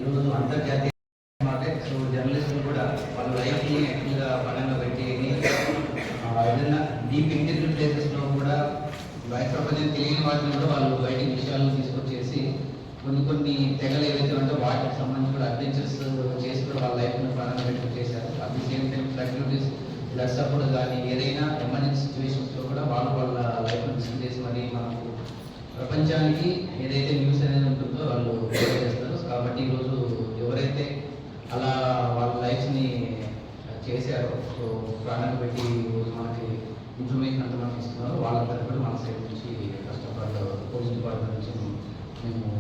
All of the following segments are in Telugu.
ఈరోజు అంతర్జాతీయ సో జర్నలిస్టులు కూడా వాళ్ళ లైఫ్ని యాక్చువల్గా పరంగా పెట్టి ఏదైనా డీప్ ఇంటర్వ్యూ ప్లేసెస్లో కూడా బయట ప్రపంచం తెలియని వాటిని కూడా వాళ్ళు బయట విషయాలను తీసుకొచ్చేసి కొన్ని తెగలు ఏవైతే ఉంటే వాటికి సంబంధించి కూడా అడ్వెంచర్స్ చేసి కూడా వాళ్ళ లైఫ్ని పరంగా పెట్టి వచ్చేసారు. అట్ ది సేమ్ టైం ఫ్లక్టివిటీస్ బ్లడ్ సపోర్ట్ కానీ ఏదైనా ఎమర్జెన్సీ సిచ్యువేషన్స్లో కూడా వాళ్ళ లైఫ్ని డిస్కస్ చేసి మరి మనకు ప్రపంచానికి ఏదైతే న్యూస్ అనేది ఉంటుందో వాళ్ళు చేస్తారు. కాబట్టి ఈరోజు ఎవరైతే అలా వాళ్ళ లైఫ్ని చేశారో సో ప్రాణాలు పెట్టి ఈరోజు మనకి ఇన్ఫర్మేషన్ అంతా మనకి ఇస్తున్నారు వాళ్ళందరూ కూడా మన సైడ్ నుంచి కష్టపడ్డ పోలీస్ డిపార్ట్మెంట్ నుంచి మేము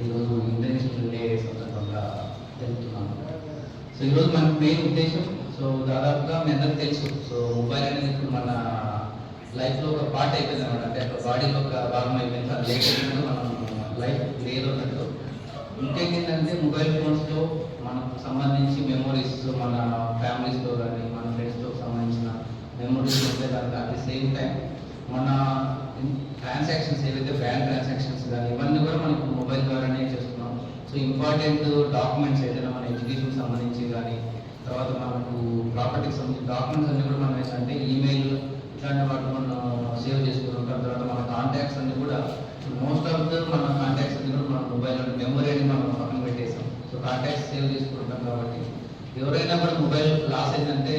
ఈరోజు ఇంటర్నేషనల్ డే సందర్భంగా జరుగుతున్నాము. సో ఈరోజు మన మెయిన్ ఉద్దేశం సో దాదాపుగా మీ అందరికీ తెలుసు సో మొబైల్ అనేది ఇప్పుడు మన లైఫ్లో ఒక పార్ట్ అయిపోయింది అనమాట. అంటే ఒక బాడీలో ఒక భాగం అయిపోయింది. అది లేకపోతే మనం లైఫ్ లేదు అన్నట్టు. ఇంకేంటంటే మొబైల్ ఫోన్స్లో మనకు సంబంధించి మెమోరీస్ మన ఫ్యామిలీస్తో కానీ మన ఫ్రెండ్స్తో సంబంధించిన మెమోరీస్ ఉంటాయి. దానికి అట్ ది సేమ్ టైం మన ట్రాన్సాక్షన్స్ ఏవైతే బ్యాంక్ ట్రాన్సాక్షన్స్ కానీ ఇవన్నీ కూడా మనకు మొబైల్ ద్వారానే చేస్తున్నాం. సో ఇంపార్టెంట్ డాక్యుమెంట్స్ ఏదైనా మన ఎడ్యుకేషన్కి సంబంధించి కానీ తర్వాత మనకు ప్రాపర్టీకి సంబంధించిన డాక్యుమెంట్స్ అన్నీ కూడా మనం ఏంటంటే ఈమెయిల్ ఇట్లాంటి వాటి మనం సేవ్ చేసుకుంటాం. తర్వాత మన కాంటాక్ట్స్ అన్నీ కూడా మోస్ట్ ఆఫ్ ద మన కాంటాక్ట్స్ అన్ని కూడా మన మొబైల్లో మెమరీ అని మనం పక్కన పెట్టేసాం. సో కాంటాక్ట్స్ సేవ్ చేసుకుంటాం కాబట్టి ఎవరైనా కూడా మొబైల్ లాస్ అయిందంటే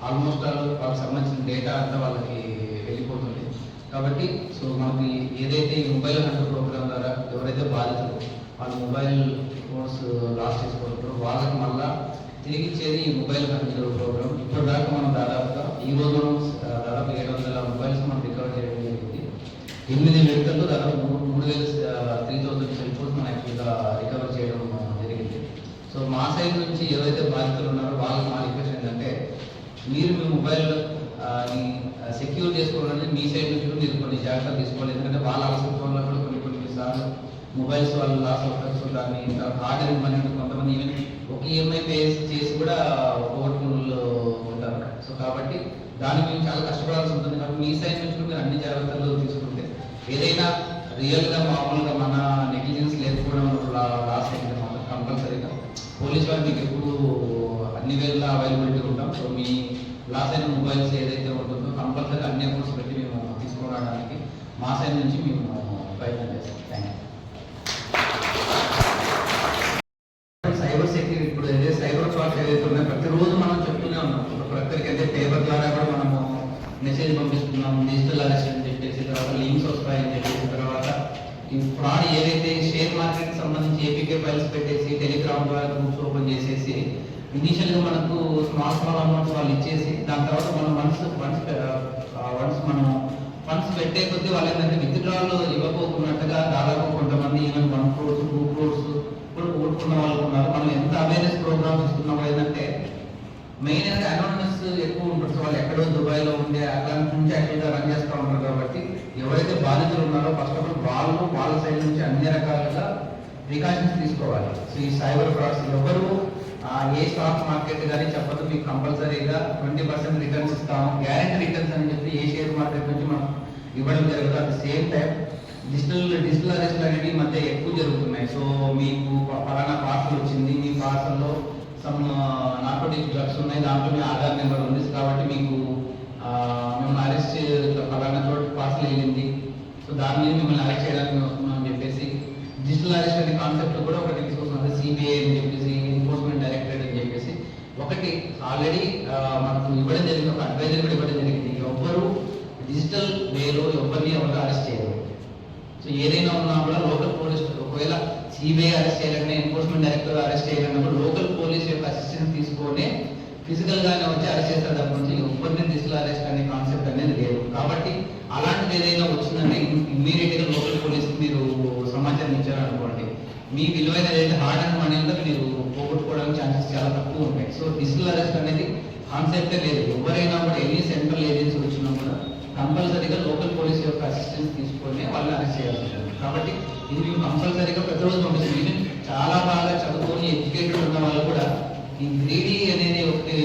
ఆల్మోస్ట్ వాళ్ళకి సంబంధించిన డేటా అంతా వాళ్ళకి వెళ్ళిపోతుంది. కాబట్టి సో మనకి ఏదైతే ఈ మొబైల్ హంటర్ ప్రోగ్రామ్ ద్వారా ఎవరైతే బాధితులు వాళ్ళ మొబైల్ ఫోన్స్ లాస్ చేసుకుంటారో వాళ్ళకి మళ్ళా తిరిగి ఇచ్చేది ఈ మొబైల్ హంటర్ ప్రోగ్రామ్. ఇప్పటిదాకా మనం దాదాపుగా ఈ రోజు దాదాపు 700 మొబైల్స్ మనం రికవర్ చేయడం జరిగింది. 8 వ్యక్తుల్లో దాదాపు 3,000 సెల్ ఫోన్స్ మనం యాక్చువల్గా రికవర్ చేయడం జరిగింది. సో మా సైడ్ నుంచి ఎవరైతే బాధితులు ఉన్నారో వాళ్ళకి మా రిక్వెస్ట్ ఏంటంటే మీరు మీ మొబైల్ సెక్యూర్ చేసుకోవాలంటే మీ సైడ్ నుంచి కూడా మీరు కొన్ని జాగ్రత్తలు తీసుకోవాలి. ఎందుకంటే వాళ్ళ అవసరం వల్ల కూడా కొన్నిసార్లు మొబైల్స్ వాళ్ళు లాస్ అవుతారు. సో దాన్ని హార్డ్ మనీ కొంతమంది ఈవెన్ ఒక ఈఎంఐ పే చేసి కూడా పోగొట్టుకున్న ఉంటారు. సో కాబట్టి దాన్ని మేము చాలా కష్టపడాల్సి ఉంటుంది. కాబట్టి మీ సైడ్ నుంచి మీరు అన్ని జాగ్రత్తలు తీసుకుంటే ఏదైనా రియల్గా మామూలుగా మన నెగ్లిజెన్స్ లేకపోవడం లాస్ అయితే మాత్రం కంపల్సరీగా పోలీస్ వాళ్ళు మీకు ఎప్పుడు అన్ని వేళ అవైలబిలిటీ ఉంటాం. సో మీ లాస్ అయిన మొబైల్స్ ఏదైతే ఉంటుందో కంపల్సరీ అన్ని అకౌంట్స్ పెట్టి మేము తీసుకురావడానికి మా సైడ్ నుంచి మేము ప్రయత్నం చేస్తాం. Thank you. సైబర్ సెక్యూరిటీ ఇప్పుడు ఏదైతే సైబర్ ఫ్రాడ్స్ ఏదైతే ఉన్నాయో ప్రతిరోజు మనం చెప్తూనే ఉన్నాం. ప్రతి అయితే పేపర్ ద్వారా కూడా మనము మెసేజ్ పంపిస్తున్నాం, డిజిటల్ అరెస్ట్ అని చెప్పేసి, తర్వాత లింక్స్ వస్తాయని చెప్పేసి, తర్వాత ఈ ఫ్రాడ్ ఏదైతే షేర్ మార్కెట్ సంబంధించి ఏపీకే ఫైల్స్ పెట్టేసి టెలిగ్రామ్ ద్వారా గ్రూప్స్ ఓపెన్ చేసేసి ఇనీషియల్గా మనకు స్మాల్ అమౌంట్స్ వాళ్ళు ఇచ్చేసి దాని తర్వాత మనం వన్స్ మనం ఫండ్స్ పెట్టే కొద్దీ వాళ్ళు ఏంటంటే విత్డ్రాలు ఇవ్వకపోతున్నట్టుగా దాదాపు కొంతమంది ఈవెన్ 1 crore 2 crores కూడా కోరుకున్న వాళ్ళు ఉన్నారు. మనం ఎంత అవేర్నెస్ ప్రోగ్రామ్స్ ఇస్తున్నామో ఏంటంటే మెయిన్ అయితే అనానిమస్ ఎక్కువ ఉంటుంది. సో వాళ్ళు ఎక్కడో దుబాయ్లో ఉండే అక్కడ నుంచి యాక్చువల్గా రన్ చేస్తూ ఉంటారు. కాబట్టి ఎవరైతే బాధితులు ఉన్నారో ఫస్ట్ ఆఫ్ ఆల్ వాళ్ళ సైడ్ నుంచి అన్ని రకాలుగా ప్రికాషన్స్ తీసుకోవాలి. సో ఈ సైబర్ ఫ్రాడ్స్ ఎవరు ఏ స్టాక్ మార్కెట్ కానీ చెప్పదు మీకు కంపల్సరీగా 20% రిటర్న్స్ ఇస్తాము, గ్యారెంటీ రిటర్న్స్ అని చెప్పి ఏ షేర్ మార్కెట్ నుంచి మనం ఇవ్వడం జరుగుతుంది. At the same time digital arrest అనేవి ఈ మధ్య ఎక్కువ జరుగుతున్నాయి. సో మీకు పలానా పార్సల్ వచ్చింది, మీ పార్సల్లో సమ్ నార్కోటిక్ డ్రగ్స్ ఉన్నాయి, దాంట్లో మీ ఆధార్ నెంబర్ ఉంది కాబట్టి మీకు మిమ్మల్ని అరెస్ట్ పలానా చోటు పార్సల్ వెళ్ళింది, సో దాని మీద మిమ్మల్ని అరెస్ట్ చేయడానికి వస్తున్నాం అని చెప్పేసి డిజిటల్ అరెస్ట్ అనే కాన్సెప్ట్ కూడా ఒకటి తీసుకొస్తున్నారు. సిబిఐ అని చెప్పేసి ఎన్ఫోర్స్మెంట్ డైరెక్టరేట్ అని చెప్పేసి ఒకటి ఆల్రెడీ మనకు ఇవ్వడం జరిగింది, ఒక అడ్వైజర్ కూడా ఇవ్వడం జరిగింది. ఎవ్వరు డిజిటల్ వేలో ఎవరిని ఎవరు అరెస్ట్ చేయరు. సో ఏదైనా ఉన్నా కూడా లోకల్ పోలీస్ ఒకవేళ సిబిఐ అరెస్ట్ చేయలేకనే ఎన్ఫోర్స్మెంట్ డైరెక్టర్ అరెస్ట్ చేయలేనప్పుడు లోకల్ పోలీస్ యొక్క అసిస్టెన్స్ తీసుకొని ఫిజికల్ గానే వచ్చి అరెస్ట్ చేస్తారు. తప్ప నుంచి ఎవరిని డిజిటల్ అరెస్ట్ అనే కాన్సెప్ట్ అనేది లేదు. కాబట్టి అలాంటిది ఏదైనా వచ్చిందంటే ఇమ్మీడియట్ గా లోకల్ పోలీస్ మీరు ఉపయోగించారనుకోండి, మీ విలువైన ఏదైతే హార్డ్ అండ్ మనీ ఉందో మీరు పోగొట్టుకోవడానికి ఛాన్సెస్ చాలా తక్కువ ఉంటాయి. సో డిజిటల్ అరెస్ట్ అనేది కాన్సెప్టే లేదు. ఎవరైనా కూడా ఎనీ సెంట్రల్ ఏజెన్సీ వచ్చినా కూడా కంపల్సరీగా లోకల్ పోలీస్ యొక్క అసిస్టెన్స్ తీసుకొని వాళ్ళని అరెస్ట్ చేయాల్సి ఉంటుంది. కాబట్టి ఇది మేము కంపల్సరీగా ప్రతిరోజు పంపిస్తుంది. ఈవెన్ చాలా బాగా చదువుకొని ఎడ్యుకేటెడ్ ఉన్న వాళ్ళు కూడా ఈ గ్రీడీ అనేది ఒకటి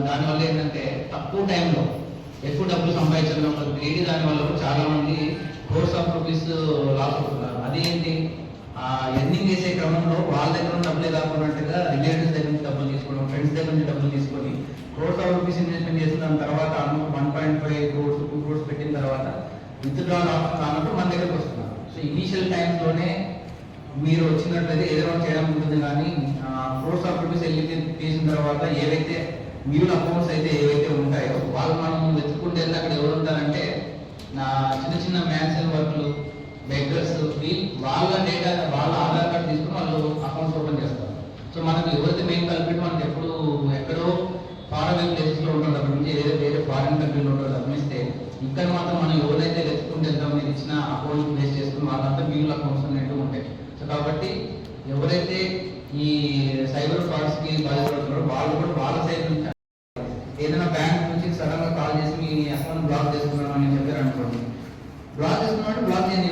దానివల్ల ఏంటంటే తక్కువ టైంలో ఎక్కువ డబ్బులు సంపాదించడం గ్రీడీ దానివల్ల కూడా చాలా మంది క్రోర్స్ ఆఫ్ రూపీస్ లాస్ అవుతున్నారు. అదేంటి, ఎర్నింగ్ చేసే క్రమంలో వాళ్ళ దగ్గర డబ్బులే కాకున్నట్టుగా రిలేటివ్స్ దగ్గర నుంచి డబ్బులు తీసుకోవడం, ఫ్రెండ్స్ దగ్గర నుంచి డబ్బులు తీసుకొని క్రోర్స్ ఆఫ్ రూపీస్ ఇన్వెస్ట్మెంట్ చేసిన దాని తర్వాత అమౌంట్ 1.5 crores 2 crores పెట్టిన తర్వాత విత్డ్రాల్ ఆప్షన్ కానప్పుడు మన దగ్గరకు వస్తున్నారు. సో ఇనీషియల్ టైమ్స్లోనే మీరు వచ్చినట్లయితే ఏదైనా చేయడం ఉంటుంది, కానీ క్రోర్స్ ఆఫ్ రూపీస్ వెళ్ళి తీసిన తర్వాత ఏవైతే మ్యూల్ అకౌంట్స్ అయితే ఏవైతే ఉంటాయో వాళ్ళు మనం వెతుక్కుంటే అక్కడ ఎవరు ఉంటారంటే చిన్న చిన్న మ్యాన్సల్ వర్క్లు, బెగ్గర్స్, వాళ్ళ డేటా వాళ్ళ ఆధార్ కార్డు తీసుకుని వాళ్ళు అకౌంట్స్ ఓపెన్ చేస్తారు. సో మనకు ఎవరైతే మెయిన్ కలిపి మనకి ఎప్పుడు ఎక్కడో ఫారెన్ ప్లేసెస్లో ఉంటుంది, అక్కడ నుంచి ఏదైతే వేరే ఫారిన్ కంట్రీలో ఉంటుందో గమనిస్తే ఇక్కడ మాత్రం మనం ఎవరైతే వెతుక్కుంటే వెళ్తాం మీరు ఇచ్చిన అకౌంట్ బేస్ చేసుకుని వాళ్ళంతా మ్యూల్ అకౌంట్స్ అనేవి ఉంటాయి. సో కాబట్టి ఎవరైతే ఈ సైబర్ ఫ్రాడ్స్కి బాధితులు వాళ్ళు కూడా వాళ్ళ సైడ్ నుంచి ఏదైనా బ్యాంక్ నుంచి సడన్గా కాల్ చేసి మీ అకౌంట్ బ్లాక్ చేసుకున్నాం అని చెప్పారు అనుకోండి, బ్లాక్ చేసుకున్నాడు బ్లాక్ చేయండి.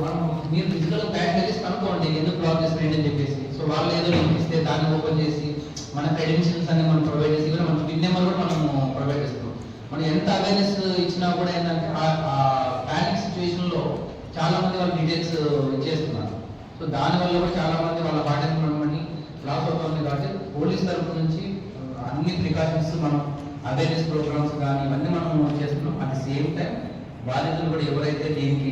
మనం మీరు ఫిజికల్ బ్యాంక్ వెళ్ళి కనుక్కోండి ఎందుకు బ్లాక్ చేస్తున్నాడు అని చెప్పేసి. సో వాళ్ళు ఏదో లింక్ ఇస్తే దాన్ని ఓపెన్ చేసి మన క్రెడెన్షియల్స్ అన్ని మనం ప్రొవైడ్ చేసి కూడా మన పిన్ నెంబర్ కూడా మనము ప్రొవైడ్ చేస్తాం. మనం ఎంత అవేర్నెస్ ఇచ్చినా కూడా ఏంటంటే ఆ ప్యానిక్ సిచ్యువేషన్లో చాలా మంది వాళ్ళ డీటెయిల్స్ ఇచ్చేస్తున్నారు. సో దానివల్ల కూడా చాలా మంది వాళ్ళ బాధ్యత మనీ లాస్ అవుతుంది. కాబట్టి పోలీస్ తరఫు నుంచి అన్ని ప్రికాషన్స్ మనం అవేర్నెస్ ప్రోగ్రామ్స్ కానీ ఇవన్నీ మనం చేస్తున్నాం. అట్ ది సేమ్ టైం బాధితులు కూడా ఎవరైతే దీనికి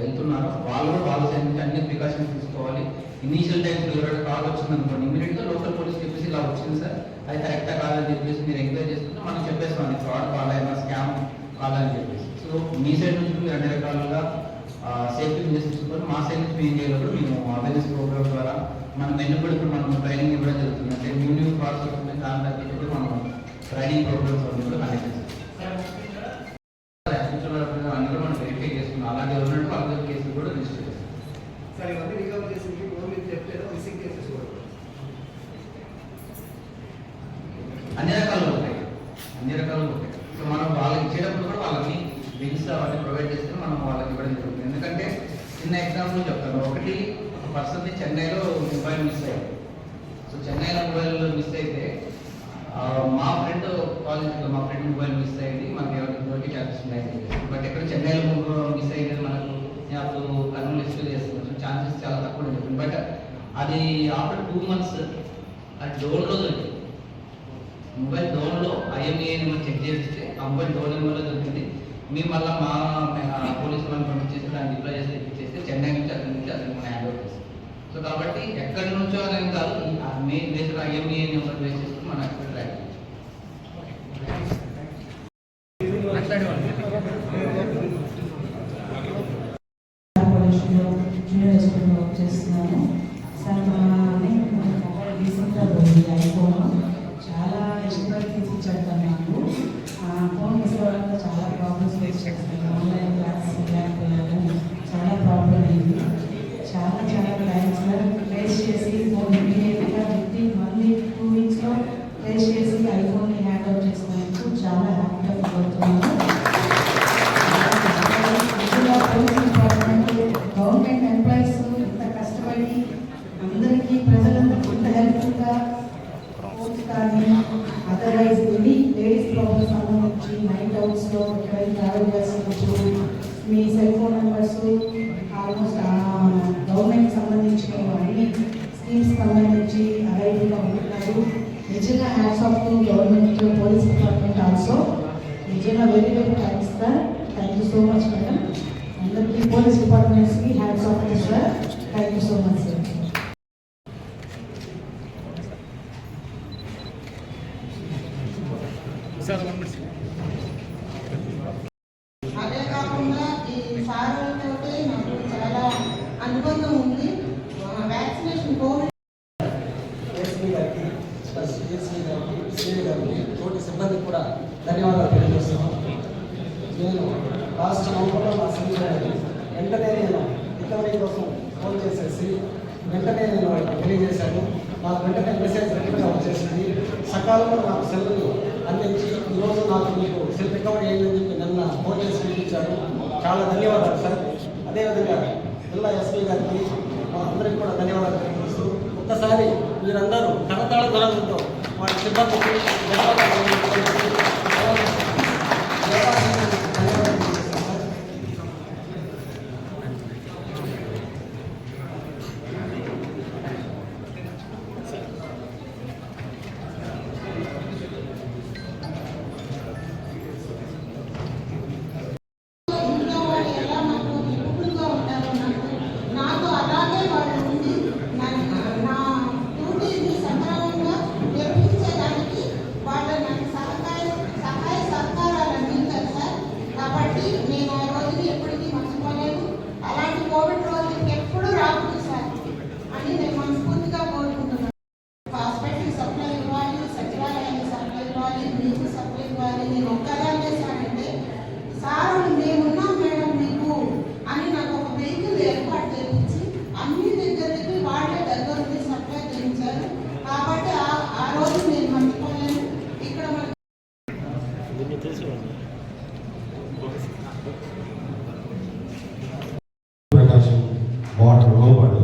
వెళ్తున్నారో వాళ్ళు కూడా వాళ్ళ సైడ్ నుంచి అన్ని ప్రికాషన్స్ తీసుకోవాలి. ఇనీషియల్ టైమ్స్ ఎవరైనా కాల్ వచ్చింది అనుకోండి, ఇమీడియట్గా లోకల్ పోలీస్ చెప్పేసి ఇలా వచ్చింది సార్, అది కరెక్టా కాదని చెప్పేసి మీరు ఎంక్వైరీ చేసుకుంటే మనం చెప్పేస్తాం అది ఫ్రాడ్ కాల్ అయినా స్కామ్ కాల్ అని చెప్పేసి. సో మీ సైడ్ నుంచి మీరు అన్ని రకాలుగా సేఫ్టీ మెజర్స్ తీసుకొని మా సైడ్ నుంచి మేము చేయాలి కూడా మేము అవేర్నెస్ ప్రోగ్రామ్ ద్వారా మనం వెన్నుబడి కూడా మనం ట్రైనింగ్ ఇవ్వడం జరుగుతుంది. అంటే న్యూ ప్రాసెస్ వస్తుంది, దాని తగ్గించి మనం ట్రైనింగ్ ప్రోగ్రామ్స్ అన్ని కూడా కండక్ట్ చేస్తాం. అన్ని కూడా మనం వెరిఫై చేసుకున్నాం. అలాగే ఉన్నట్టు వాళ్ళ కేసులు కూడా రిజిస్టర్ చేస్తాం. సరే, ఇవన్నీ రికవర్ చేసి చెప్తే మిస్సింగ్ కేసెస్ అన్ని రకాలుగా ఉంటాయి, అన్ని రకాలుగా ఉంటాయి. సో మనం వాళ్ళకి ఇచ్చేటప్పుడు కూడా వాళ్ళని బిల్స్ అవన్నీ ప్రొవైడ్ చేస్తే మనం వాళ్ళకి ఇవ్వడం జరుగుతుంది. ఎందుకంటే చిన్న ఎగ్జాంపుల్ చెప్తాను. ఒక పర్సన్ చెన్నైలో మొబైల్ మిస్ అయ్యారు. సో చెన్నైలో మొబైల్ మిస్ అయితే మా ఫ్రెండ్ కాలేజ్లో మా ఫ్రెండ్ మొబైల్ మిస్ అయ్యింది, మనకి ఎవరికి ఛాన్సెస్ ఉన్నాయి. బట్ ఎక్కడ చెన్నైలో మిస్ అయ్యింది మనకు అప్పుడు కర్నూలు లిస్టులు చేస్తున్నాం. సో ఛాన్సెస్ చాలా తక్కువ చెప్పింది. బట్ అది ఆఫ్టర్ 2 months అది డోన్లో దొరికింది. మొబైల్ డోన్లో IMEI నెంబర్ చెక్ చేస్తే ఆ మొబైల్ డోన్ నెంబర్లో దొరికింది. మేము మళ్ళీ మా పోలీసు వాళ్ళని పంపించేసి దాన్ని డిప్లాయ్ చేసి తెప్పించేస్తే చెన్నై నుంచి అక్కడి నుంచి అక్కడికి మనం హ్యాండ్ ఓవర్ చేస్తాం. సో కాబట్టి ఎక్కడి నుంచో అనేది కాదు, main based IMEI number base చేసుకుని మనం అక్కడ ట్రాక్ చేస్తాం. చేస్తున్నాను సార్. ఐఫోన్ చాలా ఇష్టపడి తీసిచ్చాడు సార్. నాకు ఫోన్ తీసుకోవడంలో చాలా ప్రాబ్లమ్స్ ఫేస్ చేస్తాను. ఆన్లైన్ క్లాస్ చాలా ప్రాబ్లం అయింది. చాలా థ్యాంక్స్ సార్. ట్రేస్ చేసి ఫోన్ ఇమీడియట్గా వితిన్ 1 week 2 weeksలో ట్రేస్ చేసి ఐఫోన్ని హ్యాండ్ ఓవర్ చేసినందుకు చాలా హ్యాపీగా ఫీల్ అవుతున్నాను. గవర్నమెంట్ ఎంప్లాయీస్ ఇంత కష్టపడి అందరికీ ప్రజలందరికీ ఇంత హెల్ప్ఫుల్గా ఫోన్స్ కానీ అదర్వైజ్ ఎనీ లేడీస్ ప్రాబ్లమ్స్ సంబంధించి నైట్ అవుట్స్లో ఎక్కడైనా ట్రావెల్ చేస్తున్నప్పుడు మీ cell phone numbers almost government సంబంధించిన అన్ని స్కీమ్స్ సంబంధించి అవైలబుల్గా ఉంటున్నారు. నిజంగా hats off to government police department also. నిజంగా very thanks sir. Thank you so much madam. అందరికీ పోలీస్ డిపార్ట్మెంట్స్కి hats off to sir. Thank you so much sir. అదే కాకుండా ఈ సార్లతో నాకు చాలా అనుబంధం ఉంది. వ్యాక్సినేషన్ కోవిడ్ తోటి సిబ్బందికి కూడా ధన్యవాదాలు తెలియజేస్తున్నాను. నేను లాస్ట్ నవంబర్లో మా సీనియర్ వెంటనే నేను రికవరీ కోసం ఫోన్ చేసేసి వెంటనే నేను వాళ్ళకి తెలియజేశాను. నాకు వెంటనే మెసేజ్ వెంటనే వచ్చేసింది. సకాలంలో నాకు సెల్ అందించి ఈరోజు నాకు మీకు సెల్ రికవరీ అయిందని చెప్పి నిన్న ఫోన్ చేసి పిలిపించారు. చాలా ధన్యవాదాలు సార్. అదేవిధంగా జిల్లా ఎస్పీ గారికి అందరికీ కూడా ధన్యవాదాలు తెలియజేస్తూ ఒక్కసారి మీరందరూ కరతాళ ధ్వనులతో వారి సిబ్బందికి ధన్యవాదాలు తెలియజేస్తూ ఇంట్లో వాళ్ళు ఎలా నాకు ఎప్పుడుగా ఉంటారో నాతో అలాగే వాళ్ళు ఉండి నా డ్యూటీని సక్రమంగా నిర్వహించడానికి వాళ్ళు నాకు సహాయ సహకారాలు అందించారు సార్. కాబట్టి నేను ఆ రోజుని ఎప్పటికీ మర్చిపోలేదు. అలాంటి కోవిడ్ రోజులకి ఎప్పుడూ రాకూడదు సార్ అని నేను మనస్ఫూర్తిగా కోరుకుంటున్నాను. హాస్పిటల్ సప్లై ఇవ్వాలి, సచివాలయానికి సప్లై ఇవ్వాలి, మీకు సప్లై ఇవ్వాలి. నేను ఒక్కదాన్ని చేశానంటే సార్ మేమున్నాం మేడం మీకు అని నాకు ఒక వెహికల్ ఏర్పాటు చేయించి అన్ని దగ్గరికి వాళ్ళే దగ్గరుండి సప్లై చేయించారు. కాబట్టి ఆ రోజు నేను మర్చిపోలేను. ఇక్కడ మనకి ప్రకాశం వాటర్ లోపడి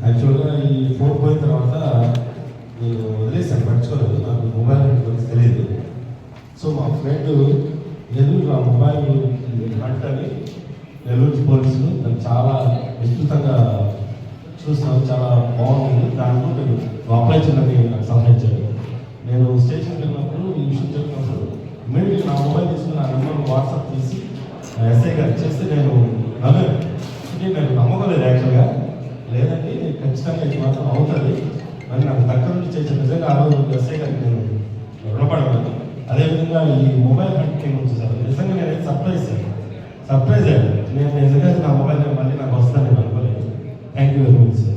యాక్చువల్గా ఈ ఫోన్ పోయిన తర్వాత నేను వదిలేసాను, పట్టుకోలేదు. నాకు మొబైల్ గురించి తెలియదు. సో మా ఫ్రెండ్ నెల్లూరు ఆ మొబైల్ అంటని నెల్లూరు పోలీసులు దాన్ని చాలా విస్తృతంగా చూస్తాను, చాలా బాగుంది. దాంట్లో నేను అప్లై చేయడానికి నాకు సహాయించాడు. నేను స్టేషన్కి వెళ్ళినప్పుడు ఈ విషయం చెప్పినప్పుడు ఇమీడియట్గా నా మొబైల్ తీసుకుని ఆ నెంబర్ వాట్సాప్ చేసి ఎస్ఐ గారు చేస్తే నేను నవ్వాను. నేను నమ్మకలేదు యాక్చువల్గా. లేదండి ఖచ్చితంగా ఇది మాత్రం అవుతుంది అని నాకు దగ్గర నుంచి చేసిన నిజంగా ఆ రోజు ఎస్ఐ గారికి నేను రుణపడగలను. అదేవిధంగా ఈ మొబైల్ హంటింగ్ వచ్చేసారు. నిజంగా నేను సర్ప్రైజ్ అయ్యాను. నేను నిజంగా నా మొబైల్ మళ్ళీ నాకు వస్తాను నేను అనుకోలేదు. Thank you very much sir.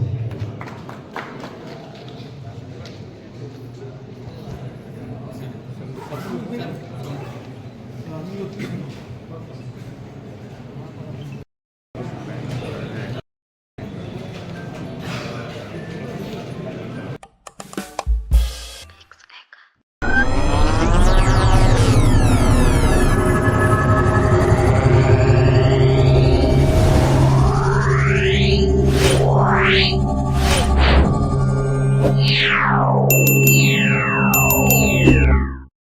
Wow.